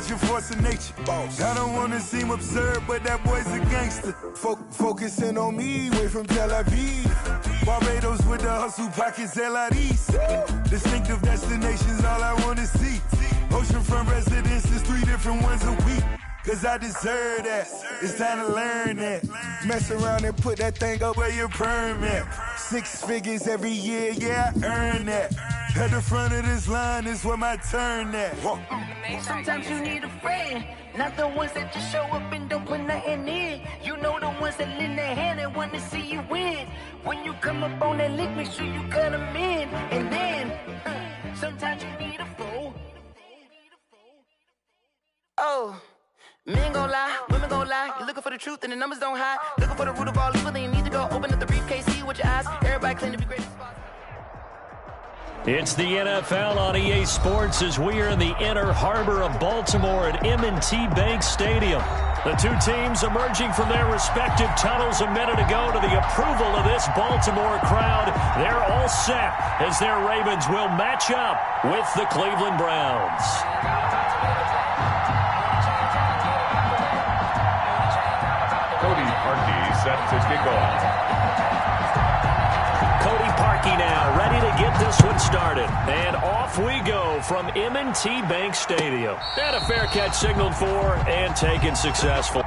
much a force of nature. I don't wanna seem absurd, but that boy's a gangster. Focusing on me, way from Tel Aviv. Barbados with the hustle pockets, LIDs. Distinctive destinations, all I wanna see. Oceanfront residences, 3 different ones a week. Cause I deserve that, it's time to learn that. Mess around and put that thing up where your permit. 6 figures every year, yeah, I earn that. At the front of this line is where my turn at. Sometimes you need a friend, not the ones that just show up and don't put nothing in. You know the ones that lend their hand and want to see you win. When you come up on that lick, make sure you cut them in. And then, sometimes you need a fool. Oh. Men gon' lie, women gon' lie. You're looking for the truth and the numbers don't hide. Looking for the root of all evil, then you need to go open up the briefcase, see with your eyes. Everybody claim to be great. It's the NFL on EA Sports as we are in the inner harbor of Baltimore at M&T Bank Stadium. The two teams emerging from their respective tunnels a minute ago to the approval of this Baltimore crowd. They're all set as their Ravens will match up with the Cleveland Browns. Cody Parkey set to kick off. Cody Parkey now ready to get this one started. And off we go from M&T Bank Stadium. And a fair catch signaled for and taken successful.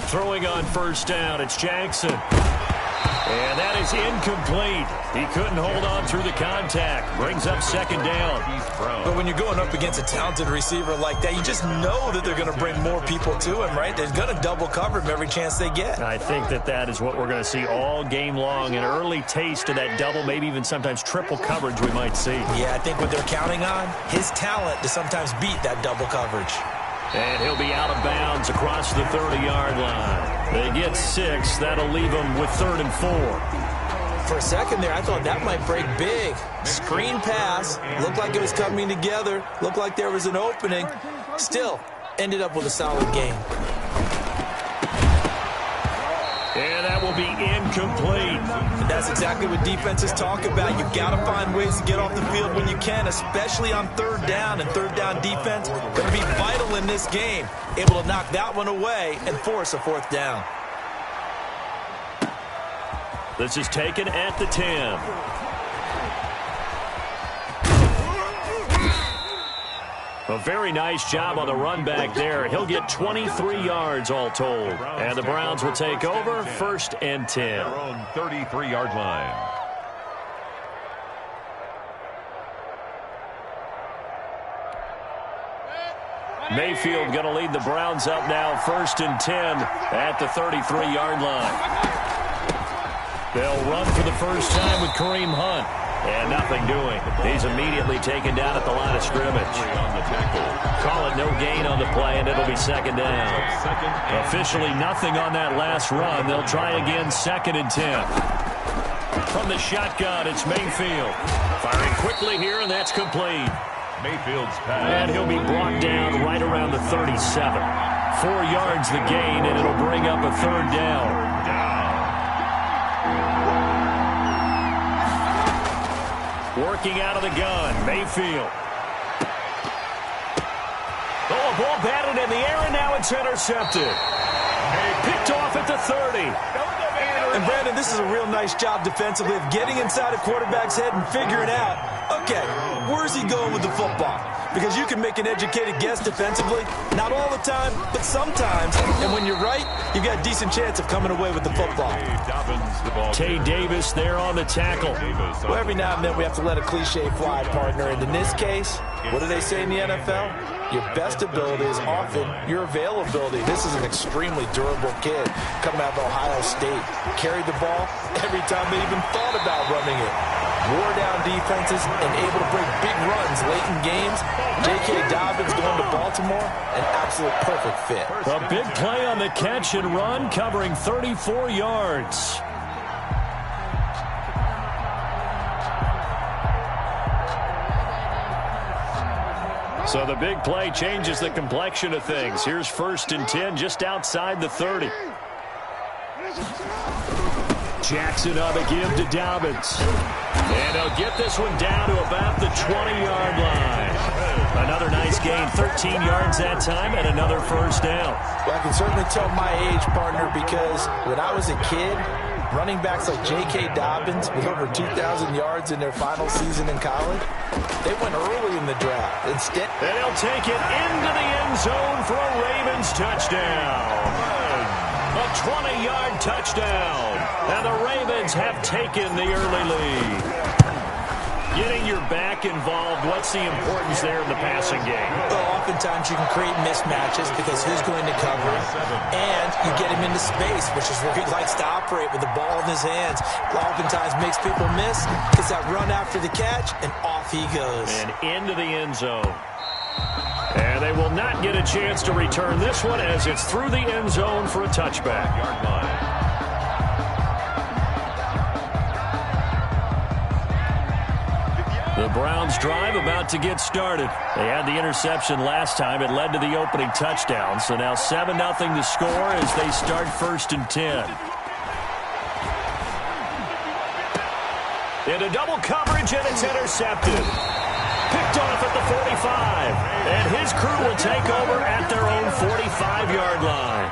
Throwing on first down, it's Jackson. And that is incomplete. He couldn't hold on through the contact. Brings up second down. But when you're going up against a talented receiver like that, you just know that they're going to bring more people to him, right? They're going to double cover him every chance they get. I think that is what we're going to see all game long. An early taste of that double, maybe even sometimes triple coverage we might see. Yeah, I think what they're counting on, his talent to sometimes beat that double coverage. And he'll be out of bounds across the 30-yard line. They get 6. That'll leave them with 3rd and 4. For a second there, I thought that might break big. Screen pass. Looked like it was coming together. Looked like there was an opening. Still, ended up with a solid game. And that will be incomplete. And that's exactly what defenses talk about. You've got to find ways to get off the field when you can, especially on 3rd down. And 3rd down defense going to be vital in this game. Able to knock that one away and force a 4th down. This is taken at the 10. A very nice job on the run back there. He'll get 23 yards all told. And the Browns will take over 1st and 10. Their own 33-yard line. Mayfield going to lead the Browns up now 1st and 10 at the 33-yard line. They'll run for the first time with Kareem Hunt. And nothing doing. He's immediately taken down at the line of scrimmage. Call it no gain on the play, and it'll be 2nd down. Officially nothing on that last run. They'll try again 2nd and 10. From the shotgun, it's Mayfield. Firing quickly here, and that's complete. Mayfield's pass. And he'll be brought down right around the 37. 4 yards the gain, and it'll bring up a third down. Working out of the gun, Mayfield. Oh, a ball batted in the air, and now it's intercepted. Picked off at the 30. And, Brandon, this is a real nice job defensively of getting inside a quarterback's head and figuring out, okay, where's he going with the football? Because you can make an educated guess defensively, not all the time, but sometimes. And when you're right, you've got a decent chance of coming away with the football. Tay Davis there on the tackle. Well, every now and then we have to let a cliche fly, partner. And in this case, what do they say in the NFL? Your best ability is often your availability. This is an extremely durable kid coming out of Ohio State. Carried the ball every time they even thought about running it. Wore down defenses and able to break big runs late in games. J.K. Dobbins going to Baltimore, an absolute perfect fit. A big play on the catch and run, covering 34 yards. So the big play changes the complexion of things. Here's 1st and 10 just outside the 30. Jackson on the give to Dobbins. And he'll get this one down to about the 20-yard line. Another nice gain, 13 yards that time, and another first down. Well, I can certainly tell my age, partner, because when I was a kid, running backs like J.K. Dobbins with over 2,000 yards in their final season in college, they went early in the draft. Instead, and he'll take it into the end zone for a Ravens touchdown. A 20-yard touchdown. And the Ravens have taken the early lead. Getting your back involved, what's the importance there in the passing game? Well, oftentimes you can create mismatches because who's going to cover him, and you get him into space, which is where he likes to operate with the ball in his hands. Oftentimes makes people miss, gets that run after the catch, and off he goes. And into the end zone. And they will not get a chance to return this one as it's through the end zone for a touchback. Yard line. The Browns drive about to get started. They had the interception last time. It led to the opening touchdown. So now 7-0 to score as they start 1st and 10. Into double coverage, and it's intercepted. Picked off at the 45. And his crew will take over at their own 45-yard line.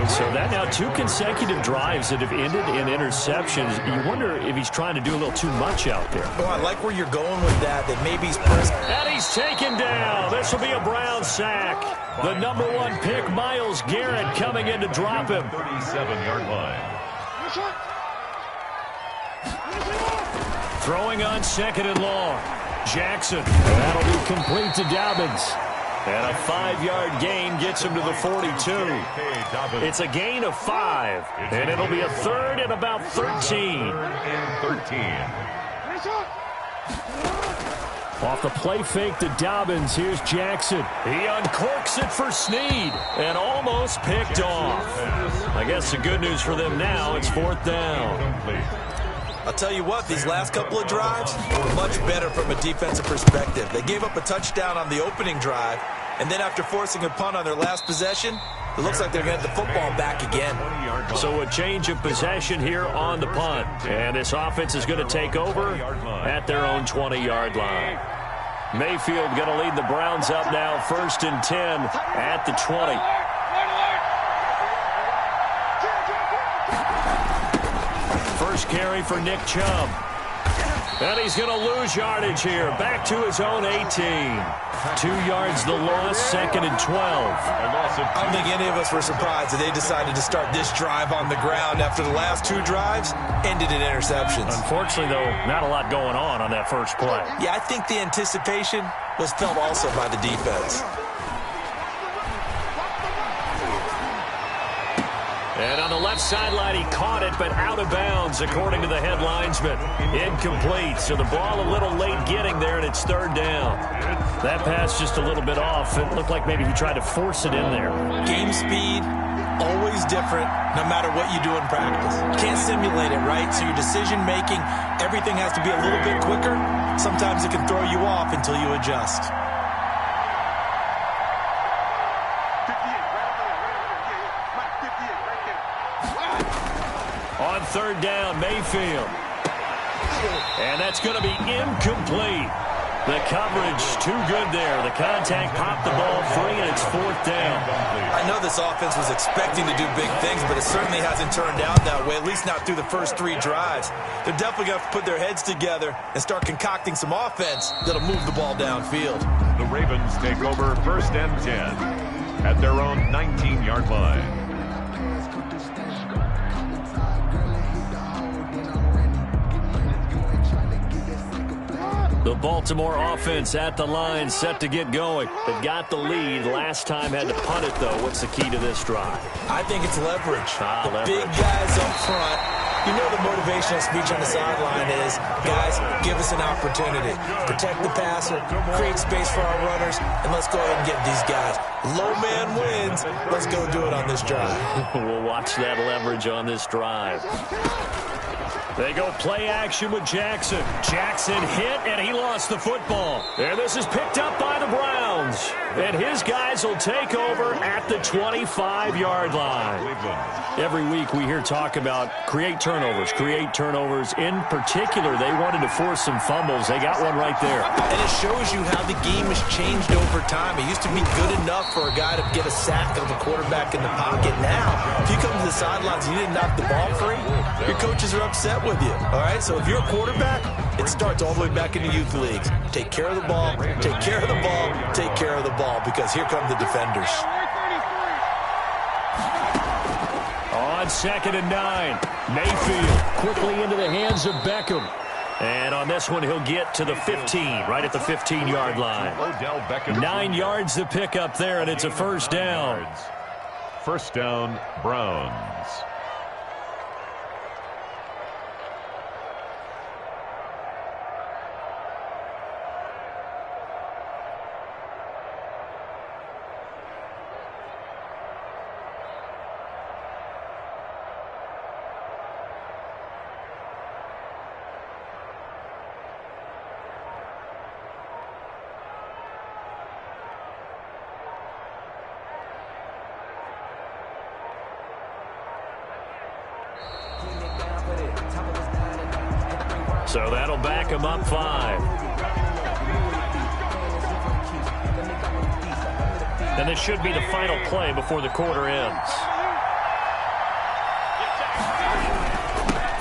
So that now 2 consecutive drives that have ended in interceptions. You wonder if he's trying to do a little too much out there. Oh, I like where you're going with that maybe he's pressed. And he's taken down. This will be a Brown sack. The number 1 pick, Myles Garrett, coming in to drop him. 37-yard line. Throwing on 2nd and long. Jackson. That'll be complete to Dobbins. And a 5-yard gain gets him to the 42. It's a gain of 5. And it'll be a 3rd and about 13. Off the play fake to Dobbins, here's Jackson. He uncorks it for Snead and almost picked off. I guess the good news for them now, it's 4th down. I'll tell you what, these last couple of drives were much better from a defensive perspective. They gave up a touchdown on the opening drive, and then after forcing a punt on their last possession, it looks like they're going to get the football back again. So a change of possession here on the punt. And this offense is going to take over at their own 20-yard line. Mayfield going to lead the Browns up now, 1st and 10 at the 20. First carry for Nick Chubb. And he's going to lose yardage here. Back to his own 18. 2 yards the loss, 2nd and 12. I don't think any of us were surprised that they decided to start this drive on the ground after the last 2 drives ended in interceptions. Unfortunately, though, not a lot going on that first play. Yeah, I think the anticipation was felt also by the defense. And on the left sideline, he caught it, but out of bounds, according to the head linesman. Incomplete, so the ball a little late getting there, and it's 3rd down. That pass just a little bit off. It looked like maybe he tried to force it in there. Game speed, always different, no matter what you do in practice. Can't simulate it, right? So your decision-making, everything has to be a little bit quicker. Sometimes it can throw you off until you adjust. On third down, Mayfield. And that's going to be incomplete. The coverage too good there. The contact popped the ball free, and it's fourth down. I know this offense was expecting to do big things, but it certainly hasn't turned out that way, at least not through the first 3 drives. They're definitely going to have to put their heads together and start concocting some offense that'll move the ball downfield. The Ravens take over first and 10 at their own 19-yard line. The Baltimore offense at the line, set to get going. They've got the lead. Last time had to punt it, though. What's the key to this drive? I think it's leverage. Leverage. Big guys up front. You know the motivational speech on the sideline is, guys, give us an opportunity. Protect the passer, create space for our runners, and let's go ahead and get these guys. Low man wins. Let's go do it on this drive. We'll watch that leverage on this drive. They go play action with Jackson. Jackson hit, and he lost the football. And this is picked up by the Browns. And his guys will take over at the 25-yard line. Every week we hear talk about create turnovers. In particular, they wanted to force some fumbles. They got one right there. And it shows you how the game has changed over time. It used to be good enough for a guy to get a sack of the quarterback in the pocket. Now, if you come to the sidelines and you didn't knock the ball free, your coaches are upset with you. All right, so if you're a quarterback, it starts all the way back in the youth leagues. Take care of the ball, take care of the ball, take care of the ball, because here come the defenders. On 2nd and 9, Mayfield quickly into the hands of Beckham. And on this one, he'll get to the 15, right at the 15-yard line. 9 yards to pick up there, and it's a first down. First down, Browns. So that'll back him up 5. And this should be the final play before the quarter ends.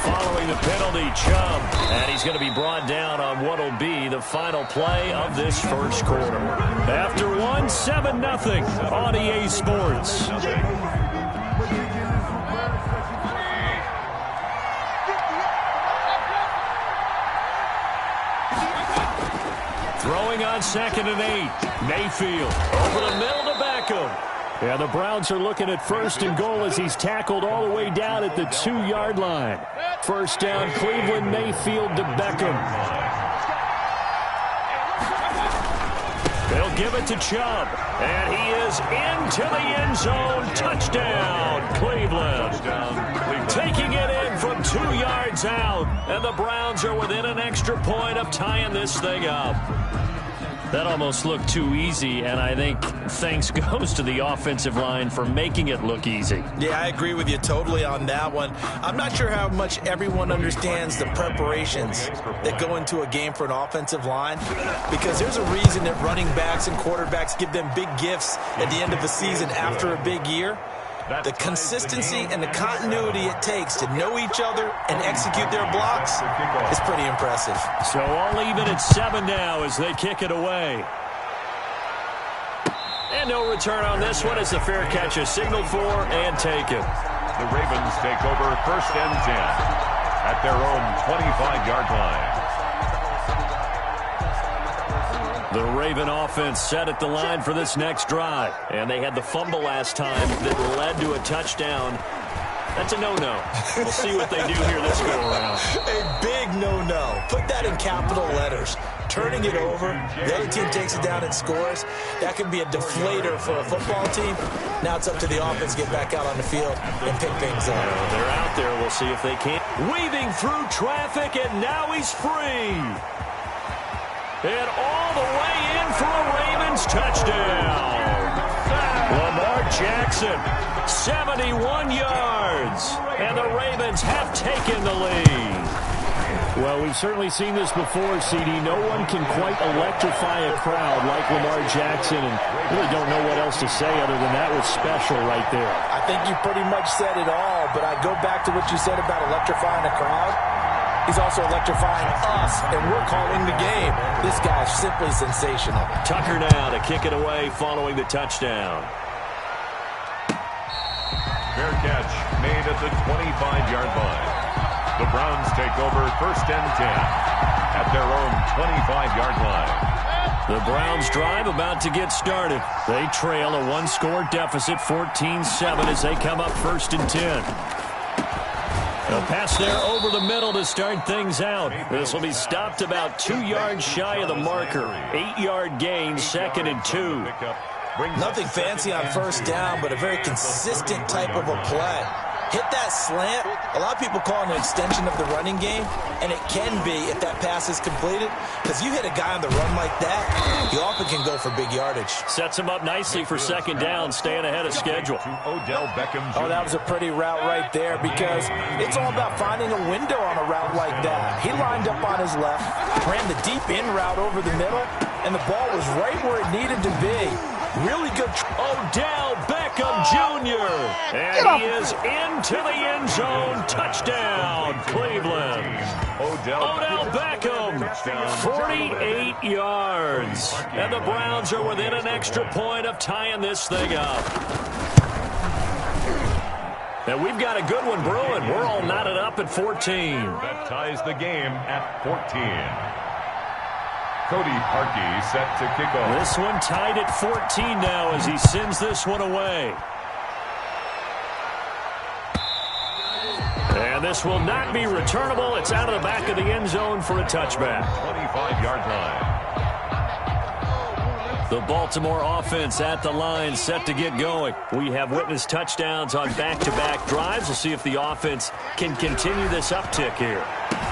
Following the penalty, Chubb. And he's going to be brought down on what will be the final play of this first quarter. After 1, 7-0 on EA Sports. Throwing on 2nd and 8. Mayfield over the middle to Beckham. And the Browns are looking at 1st and goal as he's tackled all the way down at the 2-yard line. First down, Cleveland. Mayfield to Beckham. They'll give it to Chubb. And he is into the end zone. Touchdown, Cleveland. Taking it in from 2 yards out. And the Browns are within an extra point of tying this thing up. That almost looked too easy, and I think thanks goes to the offensive line for making it look easy. Yeah, I agree with you totally on that one. I'm not sure how much everyone understands the preparations that go into a game for an offensive line, because there's a reason that running backs and quarterbacks give them big gifts at the end of the season after a big year. The consistency and the continuity it takes to know each other and execute their blocks is pretty impressive. So all even at 7 now as they kick it away. And no return on this one as the fair catch is signaled for and taken. The Ravens take over 1st and 10 at their own 25-yard line. The Raven offense set at the line for this next drive. And they had the fumble last time that led to a touchdown. That's a no-no. We'll see what they do here this go-around. A big no-no. Put that in capital letters. Turning it over, the other team takes it down and scores. That can be a deflator for a football team. Now it's up to the offense to get back out on the field and pick things up. They're out there. We'll see if they can. Weaving through traffic, and now he's free. And all the way in for a Ravens touchdown. Lamar Jackson, 71 yards. yards. And the Ravens have taken the lead. Well, we've certainly seen this before, CD. No one can quite electrify a crowd like Lamar Jackson, and really don't know what else to say other than that was special right there. I think you pretty much said it all, but I go back to what you said about electrifying a crowd. He's also electrifying us, and we're calling the game. This guy's simply sensational. Tucker now to kick it away following the touchdown. Fair catch made at the 25-yard line. The Browns take over 1st and 10 at their own 25-yard line. The Browns drive about to get started. They trail a one-score deficit, 14-7, as they come up 1st and 10. A pass there over the middle to start things out. This will be stopped about 2 yards shy of the marker. 8-yard gain, 2nd and 2. Nothing fancy on 1st down, but a very consistent type of a play. Hit that slant. A lot of people call it an extension of the running game, and it can be if that pass is completed, because you hit a guy on the run like that, he often can go for big yardage. Sets him up nicely for 2nd down, staying ahead of schedule. Odell Beckham Jr. Oh, that was a pretty route right there, because it's all about finding a window on a route like that. He lined up on his left, ran the deep in route over the middle, and the ball was right where it needed to be. Really good. Odell Beckham Jr. And he is into the end zone. Touchdown, Cleveland. Odell Beckham, 48 yards. And the Browns are within an extra point of tying this thing up. And we've got a good one brewing. We're all knotted up at 14. That ties the game at 14. Cody Parkey set to kick off. This one tied at 14 now as he sends this one away. And this will not be returnable. It's out of the back of the end zone for a touchback. 25-yard line. The Baltimore offense at the line, set to get going. We have witnessed touchdowns on back-to-back drives. We'll see if the offense can continue this uptick here.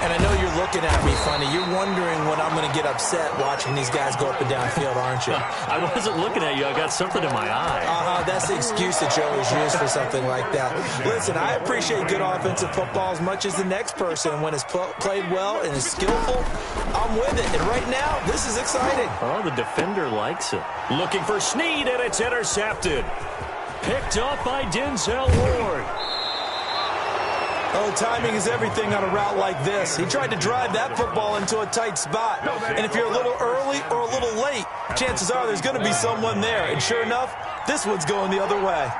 And I know you're looking at me funny. You're wondering when I'm going to get upset watching these guys go up and down field, aren't you? I wasn't looking at you. I got something in my eye. That's the excuse that you always use for something like that. Listen, I appreciate good offensive football as much as the next person. When it's played well and is skillful, I'm with it. And right now, this is exciting. Oh, the defender likes it. Looking for Snead, and it's intercepted. Picked up by Denzel Ward. Oh, timing is everything on a route like this. He tried to drive that football into a tight spot. And if you're a little early or a little late, chances are there's going to be someone there. And sure enough, this one's going the other way.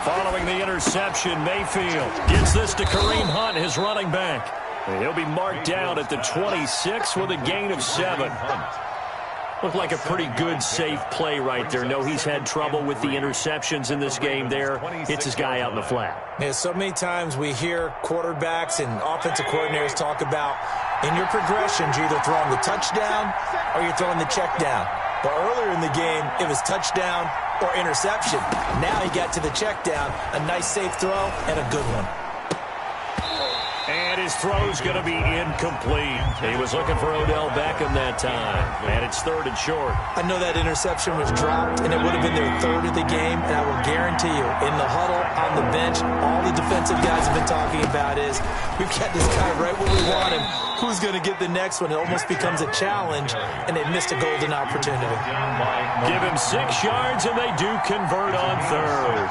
Following the interception, Mayfield gets this to Kareem Hunt, his running back. And he'll be marked down at the 26 with a gain of 7. Looked like a pretty good, safe play right there. No, he's had trouble with the interceptions in this game there. Hits his guy out in the flat. Yeah, so many times we hear quarterbacks and offensive coordinators talk about in your progressions, you're either throwing the touchdown or you're throwing the check down. But earlier in the game, it was touchdown or interception. Now he got to the check down, a nice safe throw and a good one. And his throw's going to be incomplete. He was looking for Odell Beckham that time. And it's 3rd and short. I know that interception was dropped, and it would have been their 3rd of the game. And I will guarantee you, in the huddle, on the bench, all the defensive guys have been talking about is, we've got this guy right where we want him. Who's going to get the next one? It almost becomes a challenge, and they missed a golden opportunity. Give him 6 yards, and they do convert on 3rd.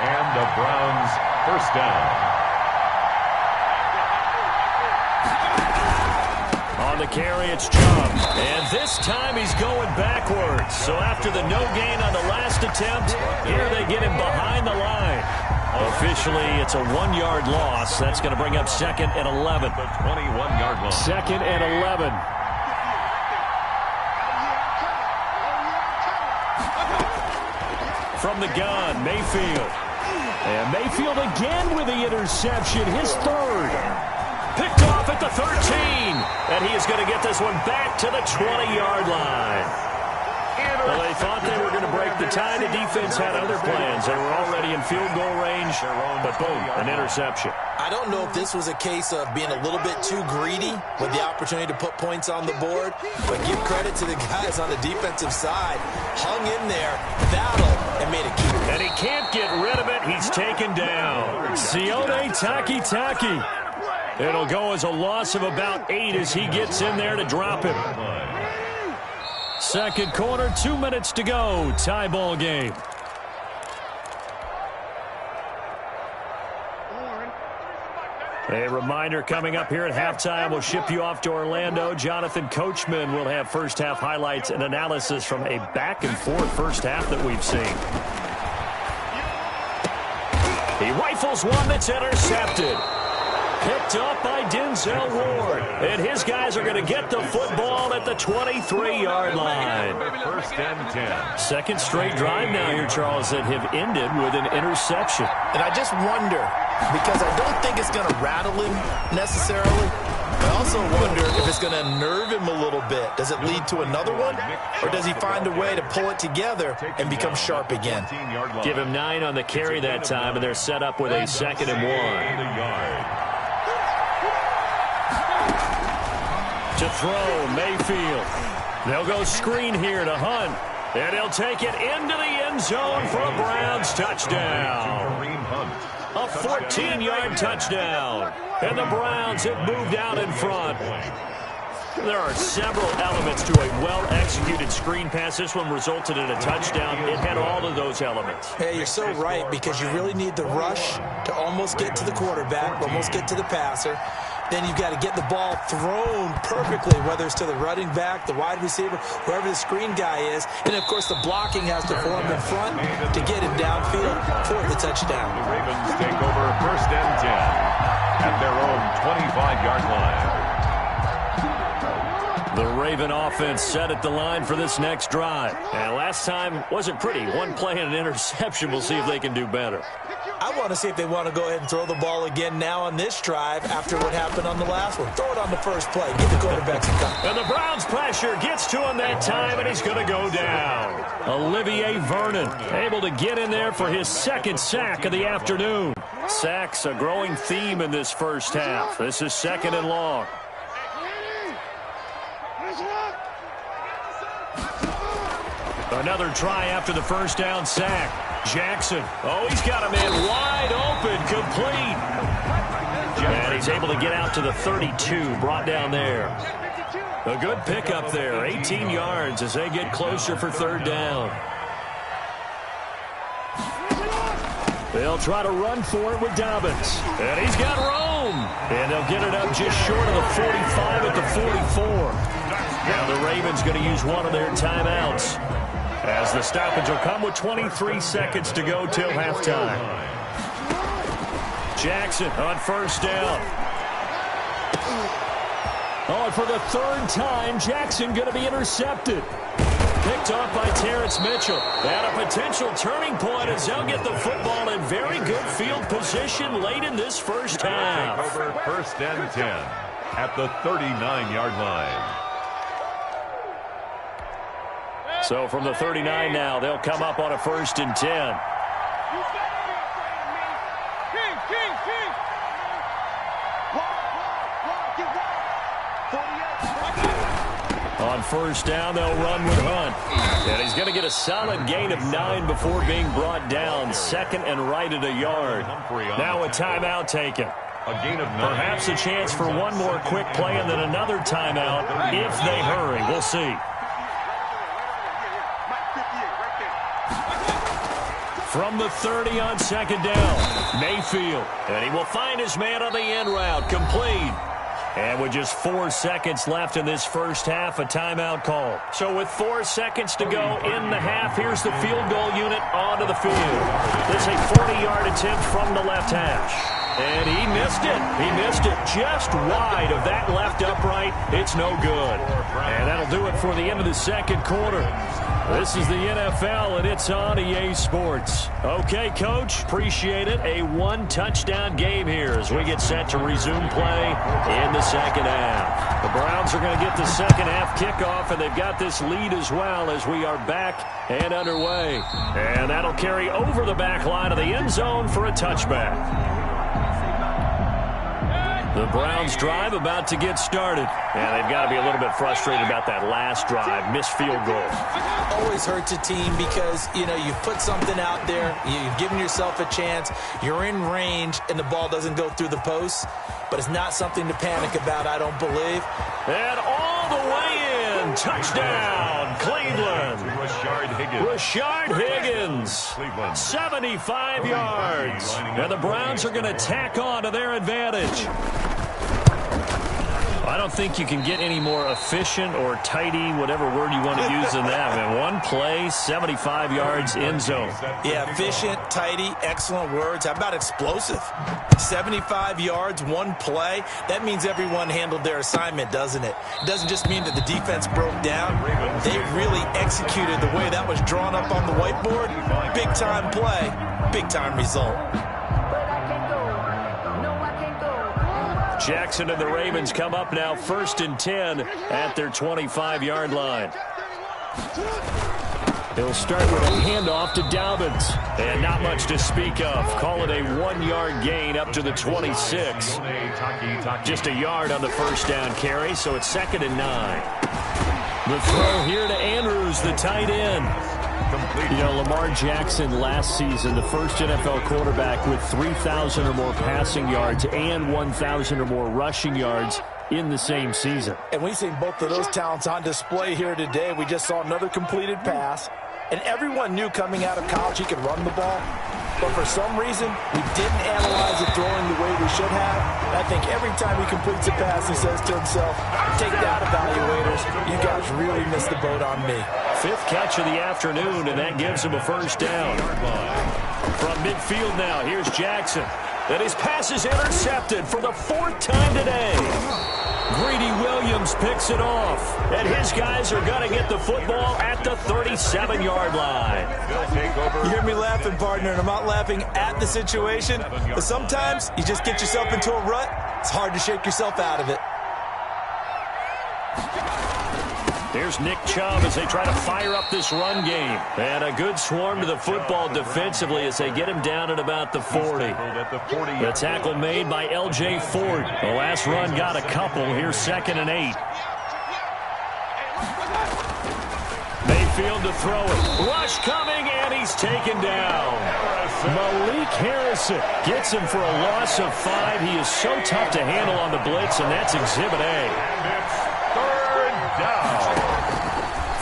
And the Browns 1st down. On the carry, it's Chubb. And this time he's going backwards. So after the no gain on the last attempt, here they get him behind the line. Officially, it's a 1-yard loss. That's going to bring up 2nd and 11. The 21-yard line. 2nd and 11. From the gun, Mayfield. And Mayfield again with the interception, his 3rd. Picked off at the 13. And he is going to get this one back to the 20-yard line. Well, they thought they were going to break the tie. The defense had other plans. They were already in field goal range. But boom, an interception. I don't know if this was a case of being a little bit too greedy with the opportunity to put points on the board. But give credit to the guys on the defensive side. Hung in there, battled, and made a keeper. And he taken down. Sione Takitaki. It'll go as a loss of about 8 as he gets in there to drop him. Second quarter, 2 minutes to go. Tie ball game. A reminder coming up here at halftime. We'll ship you off to Orlando. Jonathan Coachman will have first half highlights and analysis from a back-and-forth first half that we've seen. He rifles one that's intercepted. Picked up by Denzel Ward. And his guys are going to get the football at the 23-yard line. First and 10. Second straight drive now here, Charles, that have ended with an interception. And I just wonder, because I don't think it's going to rattle him necessarily. I also wonder if it's going to unnerve him a little bit. Does it lead to another one? Or does he find a way to pull it together and become sharp again? Give him 9 on the carry that time, and they're set up with a 2nd and 1. To throw, Mayfield. They'll go screen here to Hunt. And he'll take it into the end zone for a Browns touchdown. A 14-yard touchdown. And the Browns have moved out in front. There are several elements to a well-executed screen pass. This one resulted in a touchdown. It had all of those elements. Hey, you're so right, because you really need the rush to almost get to the quarterback, almost get to the passer. Then you've got to get the ball thrown perfectly, whether it's to the running back, the wide receiver, whoever the screen guy is. And, of course, the blocking has to form in front to get him downfield for the touchdown. The Ravens take over first and 10 at their own 25-yard line. The Raven offense set at the line for this next drive. And last time wasn't pretty. One play and an interception. We'll see if they can do better. I want to see if they want to go ahead and throw the ball again now on this drive after what happened on the last one. Throw it on the first play. Give the quarterback some time. And the Browns pressure gets to him that time, and he's going to go down. Olivier Vernon able to get in there for his 2nd sack of the afternoon. Sacks a growing theme in this first half. This is 2nd and long. Another try after the first down sack. Jackson. Oh, he's got a man wide open, complete. And he's able to get out to the 32, brought down there. A good pickup there, 18 yards as they get closer for 3rd down. They'll try to run for it with Dobbins. And he's got room. And they'll get it up just short of the 45 at the 44. Now the Ravens going to use one of their timeouts, as the stoppage will come with 23 seconds to go till halftime. Jackson on first down. Oh, and for the 3rd time, Jackson going to be intercepted. Picked off by Terrence Mitchell. And a potential turning point as they'll get the football in very good field position late in this first half. Over first and 10 at the 39-yard line. So from the 39 now, they'll come up on a 1st and 10. On first down, they'll run with Hunt. And he's going to get a solid gain of 9 before being brought down. 2nd and right at a yard. Now a timeout taken. A gain of 9. Perhaps a chance for one more quick play and then another timeout if they hurry. We'll see. From the 30 on 2nd down, Mayfield. And he will find his man on the end route, complete. And with just 4 seconds left in this first half, a timeout call. So with 4 seconds to go in the half, here's the field goal unit onto the field. This is a 40-yard attempt from the left hash. And he missed it. He missed it just wide of that left upright. It's no good. And that'll do it for the end of the second quarter. This is the NFL, and it's on EA Sports. Okay, Coach, appreciate it. A 1-touchdown game here as we get set to resume play in the second half. The Browns are going to get the second half kickoff, and they've got this lead as well as we are back and underway. And that'll carry over the back line of the end zone for a touchback. The Browns drive about to get started. And they've got to be a little bit frustrated about that last drive. Missed field goal. Always hurts a team because, you know, you put something out there, you've given yourself a chance, you're in range, and the ball doesn't go through the posts. But it's not something to panic about, I don't believe. And all the way in. Touchdown, Cleveland. Rashard Higgins. 75 yards. And the Browns are going to tack on to their advantage. I don't think you can get any more efficient or tidy, whatever word you want to use than that. I mean, one play, 75 yards, end zone. Yeah, efficient, tidy, excellent words. How about explosive? 75 yards, one play. That means everyone handled their assignment, doesn't it? It doesn't just mean that the defense broke down. They really executed the way that was drawn up on the whiteboard. Big-time play, big-time result. Jackson and the Ravens come up now 1st and 10 at their 25-yard line. He'll start with a handoff to Dobbins. And not much to speak of. Call it a 1-yard gain up to the 26. Just a yard on the first down carry, so it's 2nd and 9. The throw here to Andrews, the tight end. You know, Lamar Jackson last season, the first NFL quarterback with 3,000 or more passing yards and 1,000 or more rushing yards in the same season. And we've seen both of those talents on display here today. We just saw another completed pass. And everyone knew coming out of college he could run the ball. But for some reason, we didn't analyze it throwing the way we should have. And I think every time he completes a pass, he says to himself, take that, evaluators. You guys really missed the boat on me. 5th catch of the afternoon, and that gives him a first down. From midfield now, here's Jackson. And his pass is intercepted for the 4th time today. Greedy Williams picks it off. And his guys are going to get the football at the 37-yard line. You hear me laughing, partner, and I'm not laughing at the situation. But sometimes you just get yourself into a rut. It's hard to shake yourself out of it. Here's Nick Chubb as they try to fire up this run game. And a good swarm to the football defensively as they get him down at about the 40. The tackle made by L.J. Ford. The last run got a couple. Here's 2nd and 8. Mayfield to throw it. Rush coming, and he's taken down. Malik Harrison gets him for a loss of 5. He is so tough to handle on the blitz, and that's Exhibit A.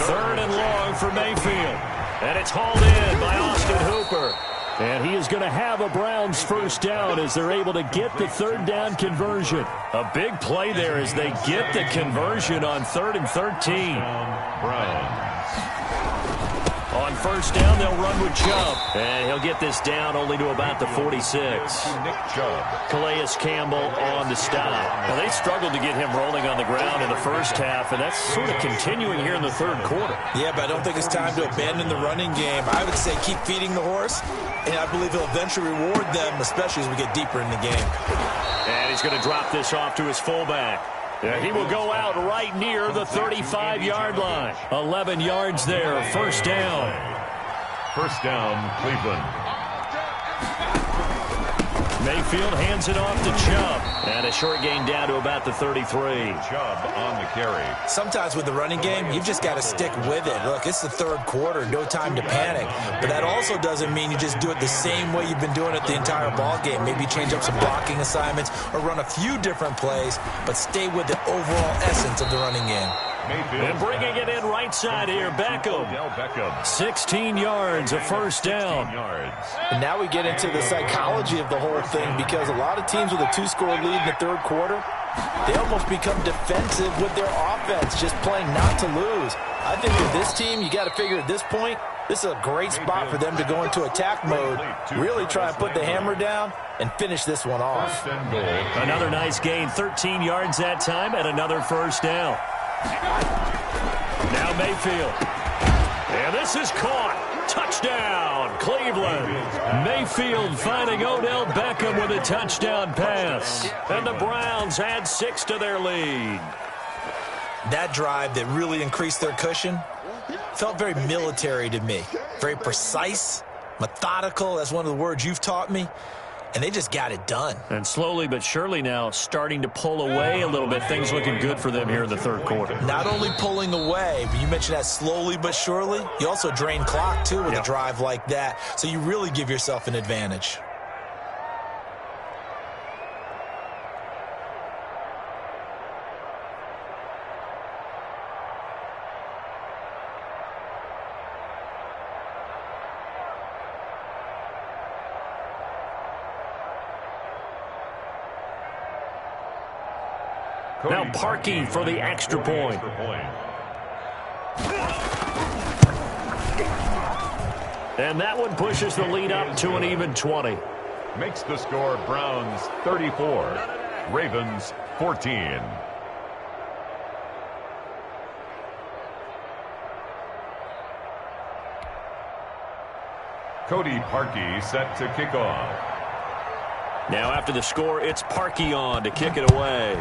3rd and long for Mayfield. And it's hauled in by Austin Hooper. And he is going to have a Browns first down as they're able to get the 3rd down conversion. A big play there as they get the conversion on 3rd and 13. Browns. On first down, they'll run with Chubb. And he'll get this down only to about the 46. Nick Chubb. Calais Campbell on the stop. Now, they struggled to get him rolling on the ground in the first half, and that's sort of continuing here in the 3rd quarter. Yeah, but I don't think it's time to abandon the running game. I would say keep feeding the horse, and I believe he'll eventually reward them, especially as we get deeper in the game. And he's going to drop this off to his fullback. He will go out right near the 35-yard line. 11 yards there, first down. First down, Cleveland. Mayfield hands it off to Chubb. And a short gain down to about the 33. Chubb on the carry. Sometimes with the running game, you've just got to stick with it. Look, it's the 3rd quarter, no time to panic. But that also doesn't mean you just do it the same way you've been doing it the entire ball game. Maybe change up some blocking assignments or run a few different plays, but stay with the overall essence of the running game. And bringing it in right side here, Beckham. 16 yards, a first down. And now we get into the psychology of the whole thing, because a lot of teams with a 2-score lead in the 3rd quarter, they almost become defensive with their offense, just playing not to lose. I think with this team, you got to figure at this point, this is a great spot for them to go into attack mode, really try and put the hammer down and finish this one off. Another nice gain, 13 yards that time, and another first down. Now Mayfield. And this is caught. Touchdown, Cleveland. Mayfield finding Odell Beckham with a touchdown pass. And the Browns add 6 to their lead. That drive that really increased their cushion felt very military to me. Very precise, methodical. That's one of the words you've taught me. and they just got it done. And slowly but surely now starting to pull away a little bit. Things looking good for them here in the third quarter. Not only pulling away, but you mentioned that slowly but surely. You also drain clock, too, with a drive like that. So you really give yourself an advantage. Now Parkey for the extra point. And that one pushes the lead up to an even 20. Makes the score Browns 34, Ravens 14. Cody Parkey set to kick off. Now after the score, it's Parkey on to kick it away.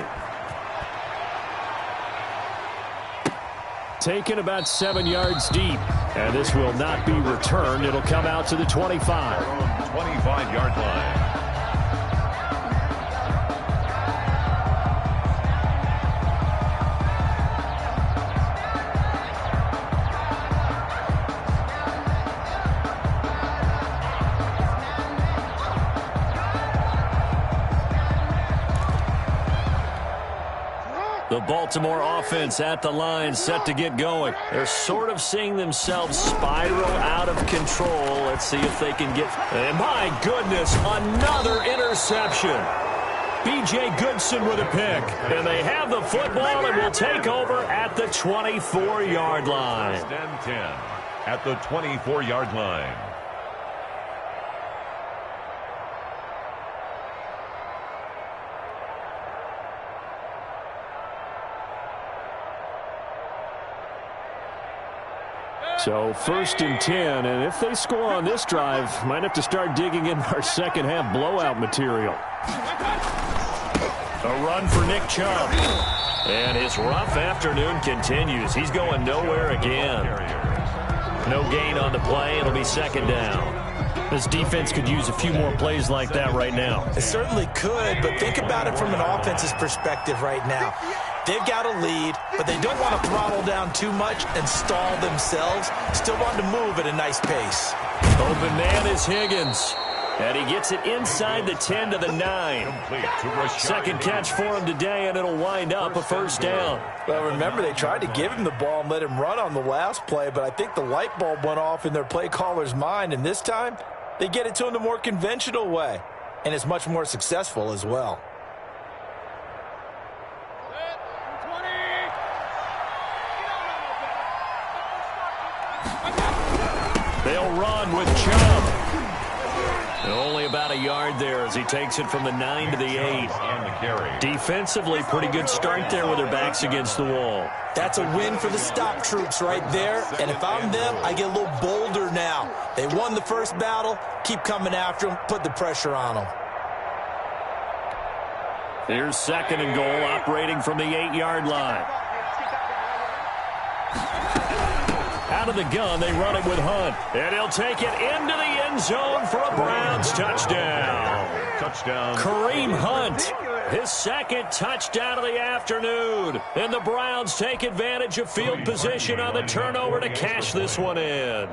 Taken about 7 yards deep. And this will not be returned. It'll come out to the 25. 25-yard line. The Baltimore offense at the line, set to get going. They're sort of seeing themselves spiral out of control. Let's see if they can get... And my goodness, another interception. B.J. Goodson with a pick. And they have the football and will take over at the 24-yard line. First and 10 at the 24-yard line. So first and 10, and if they score on this drive, might have to start digging in our second half blowout material. A run for Nick Chubb. And his rough afternoon continues. He's going nowhere again. No gain on the play. It'll be second down. This defense could use a few more plays like that right now. It certainly could, but think about it from an offense's perspective right now. They've got a lead, but they don't want to throttle down too much and stall themselves. Still want to move at a nice pace. Open man is Higgins. And he gets it inside the 10 to the 9. Second catch for him today, and it'll wind up a first down. Well, remember, they tried to give him the ball and let him run on the last play, but I think the light bulb went off in their play caller's mind, and this time they get it to him the more conventional way, and it's much more successful as well. They'll run with Chubb. Only about a yard there as he takes it from the 9 to the 8. Defensively, pretty good start there with their backs against the wall. That's a win for the stop troops right there. And if I'm them, I get a little bolder now. They won the first battle. Keep coming after them. Put the pressure on them. Here's second and goal, operating from the 8-yard line. Out of the gun, they run it with Hunt. And he'll take it into the end zone for a Browns touchdown. Touchdown. Kareem Hunt, his second touchdown of the afternoon. And the Browns take advantage of field position on the turnover to cash this one in.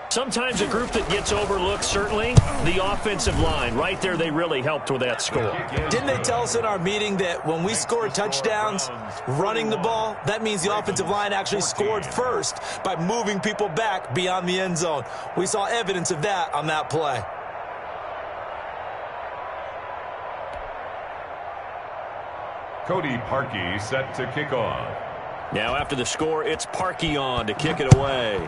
Sometimes a group that gets overlooked, certainly, the offensive line. Right there, they really helped with that score. Didn't they tell us in our meeting that when we score touchdowns running the ball, that means the offensive line actually scored first by moving people back beyond the end zone? We saw evidence of that on that play. Cody Parkey set to kick off. Now after the score, it's Parkey on to kick it away.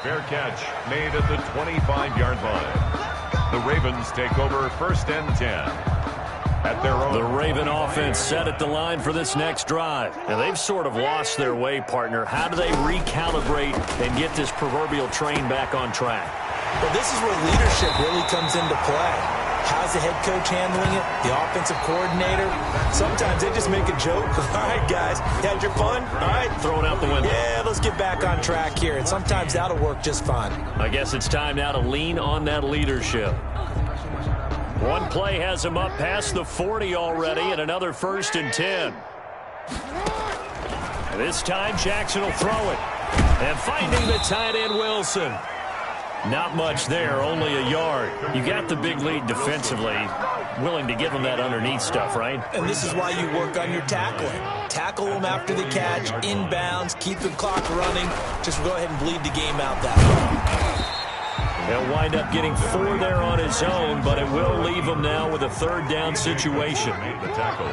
Fair catch made at the 25-yard line. The Ravens take over first and 10 at their own. The Raven offense set at the line for this next drive. And they've sort of lost their way, partner. How do they recalibrate and get this proverbial train back on track? Well, this is where leadership really comes into play. How's the head coach handling it? The offensive coordinator? Sometimes they just make a joke. All right, guys, you had your fun? All right. Throw it out the window. Yeah, let's get back on track here. And sometimes that'll work just fine. I guess it's time now to lean on that leadership. One play has him up past the 40 already, and another 1st and 10. This time, Jackson will throw it. And finding the tight end, Wilson. Not much there, only a yard. You got the big lead defensively. Willing to give them that underneath stuff, right? And this is why you work on your tackling. Tackle them after the catch, inbounds, keep the clock running. Just go ahead and bleed the game out that way. He'll wind up getting 4 there on his own, but it will leave him now with a 3rd down situation. The tackle.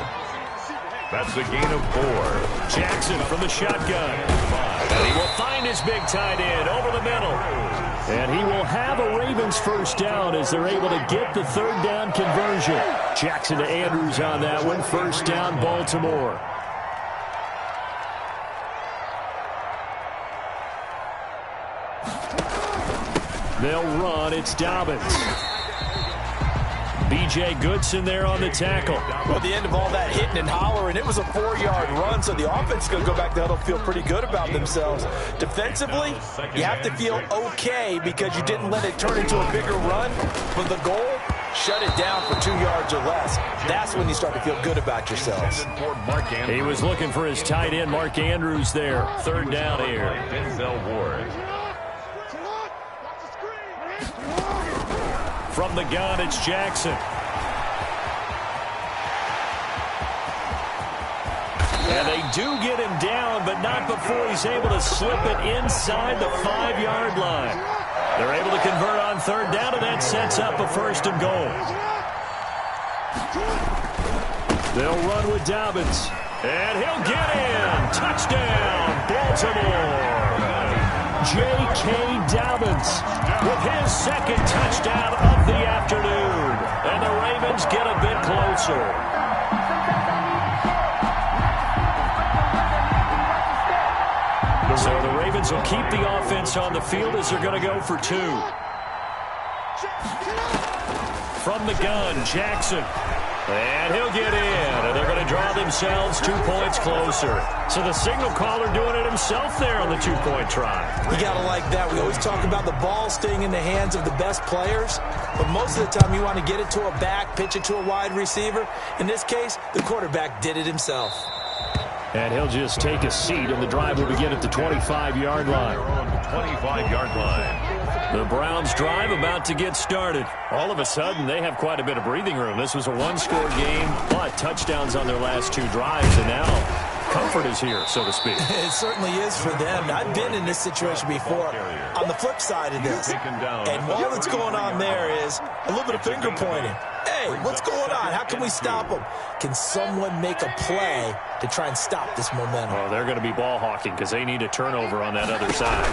That's a gain of 4. Jackson from the shotgun. And he will find his big tight end over the middle. And he will have a Ravens 1st down as they're able to get the 3rd down conversion. Jackson to Andrews on that one. 1st down, Baltimore. They'll run. It's Dobbins. B.J. Goodson there on the tackle. Well, at the end of all that hitting and hollering, it was a 4-yard run, so the offense is going to go back to huddle, feel pretty good about themselves. Defensively, you have to feel okay because you didn't let it turn into a bigger run, but the goal, shut it down for 2 yards or less. That's when you start to feel good about yourselves. He was looking for his tight end, Mark Andrews there. 3rd down here. From the gun, it's Jackson. And they do get him down, but not before he's able to slip it inside the 5-yard line. They're able to convert on 3rd down, and that sets up a 1st and goal. They'll run with Dobbins. And he'll get in. Touchdown, Baltimore. J.K. Dobbins with his 2nd touchdown of the afternoon. And the Ravens get a bit closer. So the Ravens will keep the offense on the field as they're going to go for 2. From the gun, Jackson. And he'll get in, and they're going to draw themselves 2 points closer. So the signal caller doing it himself there on the 2-point try. You got to like that. We always talk about the ball staying in the hands of the best players, but most of the time you want to get it to a back, pitch it to a wide receiver. In this case, the quarterback did it himself. And he'll just take a seat, and the drive will begin at the 25-yard line. 25-yard line. The Browns drive about to get started. All of a sudden, they have quite a bit of breathing room. This was a 1-score game, but touchdowns on their last 2 drives, and now comfort is here, so to speak. It certainly is for them. I've been in this situation before. On the flip side of this, and while what's going on there is a little bit of finger pointing. Hey, what's going on? How can we stop them? Can someone make a play to try and stop this momentum? Oh, they're going to be ball hawking because they need a turnover on that other side.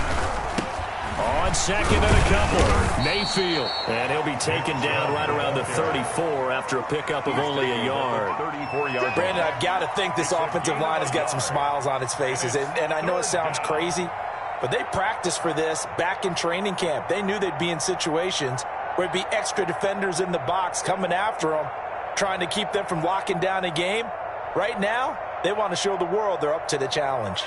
On 2nd and a couple, Mayfield. And he'll be taken down right around the 34 after a pickup of only a yard. 34-yard. Brandon, I've got to think this offensive line has got some smiles on its faces. And I know it sounds crazy, but they practiced for this back in training camp. They knew they'd be in situations where it'd be extra defenders in the box coming after them, trying to keep them from locking down a game. Right now, they want to show the world they're up to the challenge.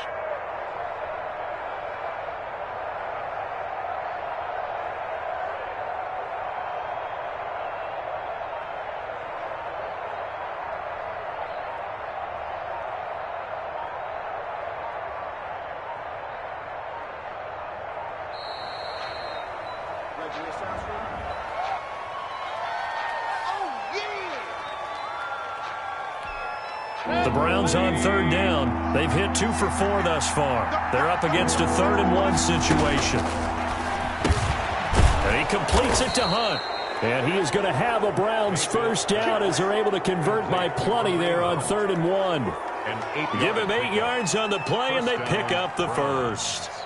The Browns on 3rd down. They've hit 2 for 4 thus far. They're up against a 3rd and 1 situation. And he completes it to Hunt. And he is going to have a Browns 1st down as they're able to convert by plenty there on 3rd and 1. Give him 8 yards on the play, and they pick up the 1st.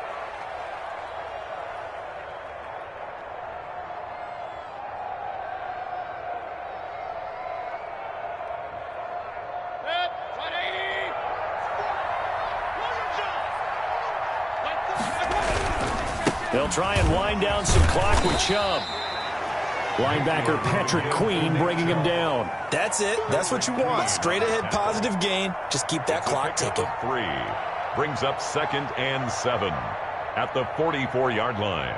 They'll try and wind down some clock with Chubb. Linebacker Patrick Queen bringing him down. That's it. That's what you want. Straight ahead positive gain. Just keep that clock ticking. 3 brings up 2nd and 7 at the 44-yard line.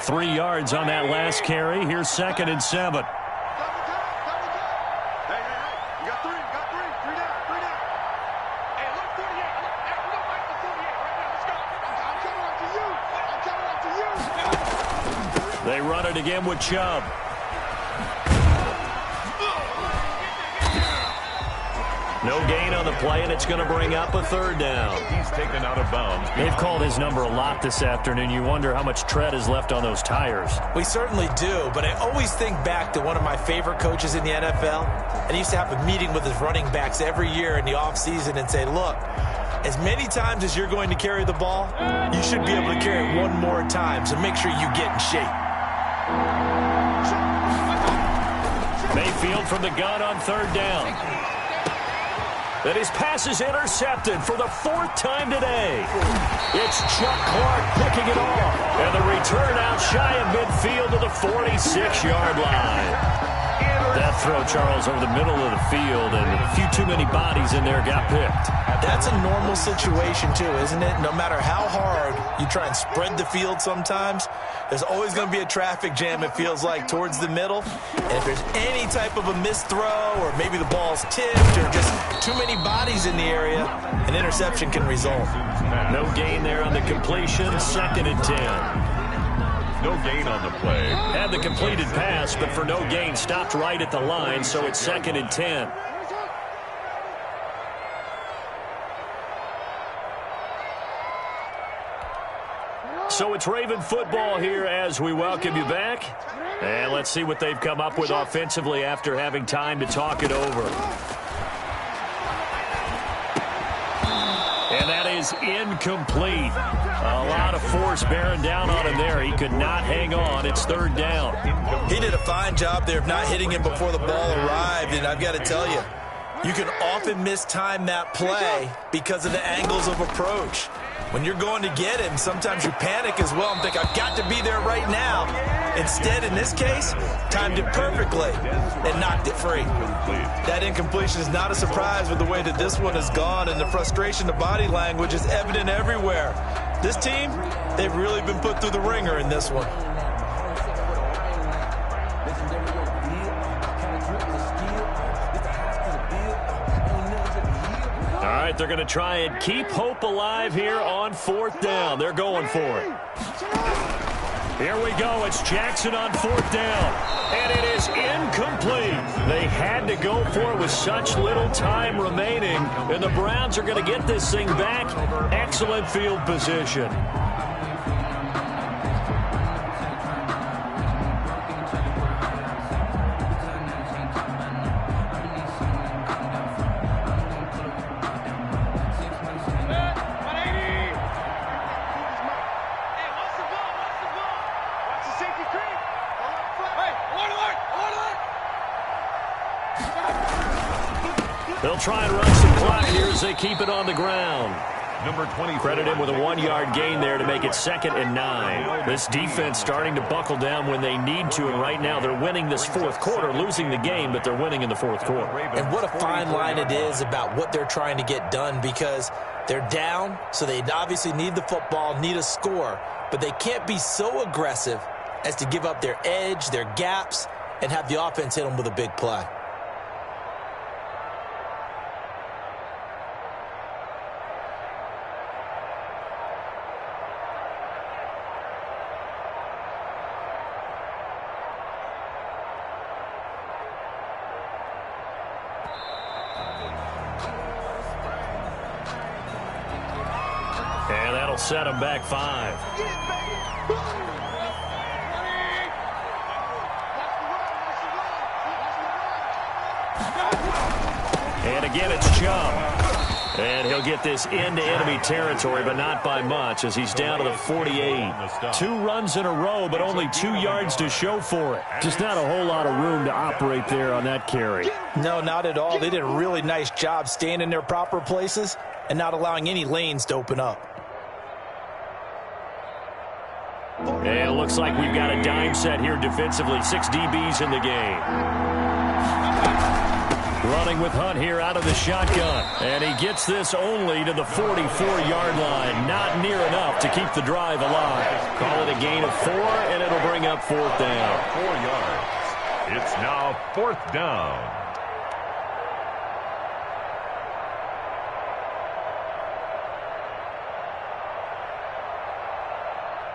Three yards on that last carry. Here's 2nd and 7. They run it again with Chubb. No gain on the play, and it's going to bring up a 3rd down. He's taken out of bounds. They've called his number a lot this afternoon. You wonder how much tread is left on those tires. We certainly do, but I always think back to one of my favorite coaches in the NFL, and he used to have a meeting with his running backs every year in the offseason and say, look, as many times as you're going to carry the ball, you should be able to carry it one more time, so make sure you get in shape. Mayfield from the gun on 3rd down. That his pass is intercepted for the 4th time today. It's Chuck Clark picking it off. And the return out shy of midfield to the 46-yard line. That throw, Charles, over the middle of the field, and a few too many bodies in there got picked. That's a normal situation, too, isn't it? No matter how hard you try and spread the field sometimes, there's always going to be a traffic jam, it feels like, towards the middle. And if there's any type of a missed throw, or maybe the ball's tipped, or just too many bodies in the area, an interception can result. No gain there on the completion, 2nd and 10. No gain on the play. Had the completed pass, but for no gain, stopped right at the line, so it's 2nd and 10. So it's Raven football here as we welcome you back. And let's see what they've come up with offensively after having time to talk it over. And that is incomplete. A lot of force bearing down on him there. He could not hang on. It's 3rd down. He did a fine job there of not hitting him before the ball arrived. And I've got to tell you, you can often mistime that play because of the angles of approach. When you're going to get him, sometimes you panic as well and think, I've got to be there right now. Instead, in this case, timed it perfectly and knocked it free. That incompletion is not a surprise with the way that this one has gone, and the frustration, the body language is evident everywhere. This team, they've really been put through the ringer in this one. All right, they're going to try and keep hope alive here on 4th down. They're going for it. Here we go. It's Jackson on 4th down. And it is incomplete. They had to go for it with such little time remaining. And the Browns are going to get this thing back. Excellent field position. They'll try and run some clock here as they keep it on the ground. Number 20. Credit him with a 1-yard gain there to make it 2nd and 9. This defense starting to buckle down when they need to, and right now they're winning this 4th quarter, losing the game, but they're winning in the 4th quarter. And what a fine line it is about what they're trying to get done, because they're down, so they obviously need the football, need a score, but they can't be so aggressive as to give up their edge, their gaps, and have the offense hit them with a big play. And that'll set them back 5. And again, it's Chubb. And he'll get this into enemy territory, but not by much, as he's down to the 48. 2 runs in a row, but only 2 yards to show for it. Just not a whole lot of room to operate there on that carry. No, not at all. They did a really nice job staying in their proper places and not allowing any lanes to open up. And it looks like we've got a dime set here defensively. 6 DBs in the game. Running with Hunt here out of the shotgun. And he gets this only to the 44-yard line. Not near enough to keep the drive alive. Call it a gain of 4, and it'll bring up 4th down. 4 yards. It's now 4th down.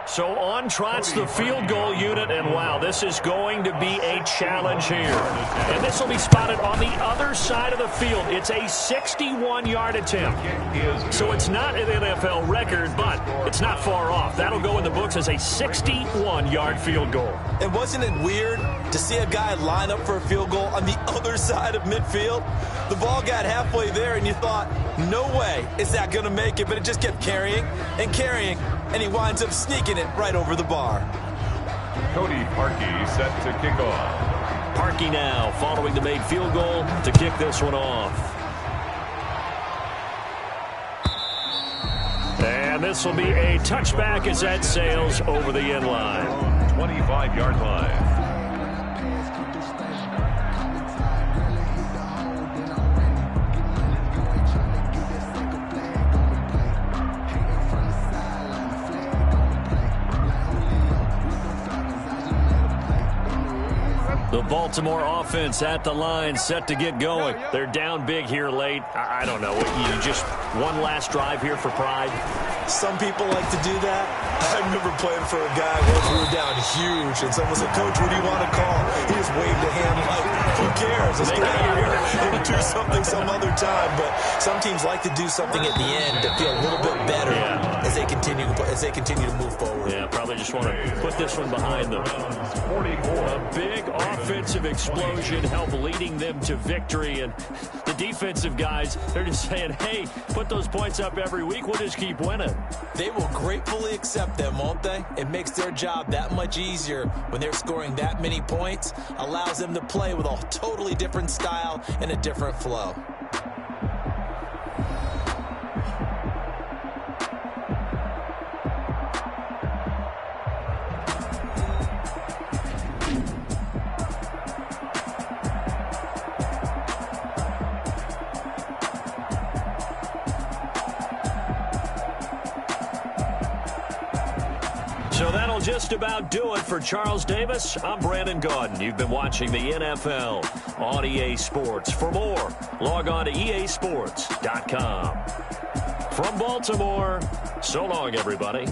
So on trots the field goal unit, and wow, this is going to be a challenge here. And this will be spotted on the other side of the field. It's a 61-yard attempt. So it's not an NFL record, but it's not far off. That'll go in the books as a 61-yard field goal. And wasn't it weird to see a guy line up for a field goal on the other side of midfield? The ball got halfway there, and you thought, no way is that going to make it, but it just kept carrying and carrying, and he winds up sneaking it right over the bar. Cody Parkey set to kick off. Parkey now following the made field goal to kick this one off. And this will be a touchback as that sails over the end line. 25-yard line. The Baltimore offense at the line, set to get going. They're down big here late. I don't know. You just one last drive here for pride? Some people like to do that. I remember playing for a guy once we were down huge, and someone said, "Coach, what do you want to call?" He just waved a hand like, who cares? Let's get out of here and do something some other time. But some teams like to do something at the end to feel a little bit better as they continue to move forward. Yeah, probably just want to put this one behind them. A big offensive explosion helped leading them to victory, and the defensive guys, they're just saying, hey, put those points up every week, we'll just keep winning. They will gratefully accept them, won't they? It makes their job that much easier when they're scoring that many points, allows them to play with a totally different style and a different flow. So that'll just about do it for Charles Davis. I'm Brandon Gaudin. You've been watching the NFL on EA Sports. For more, log on to easports.com. From Baltimore, so long, everybody.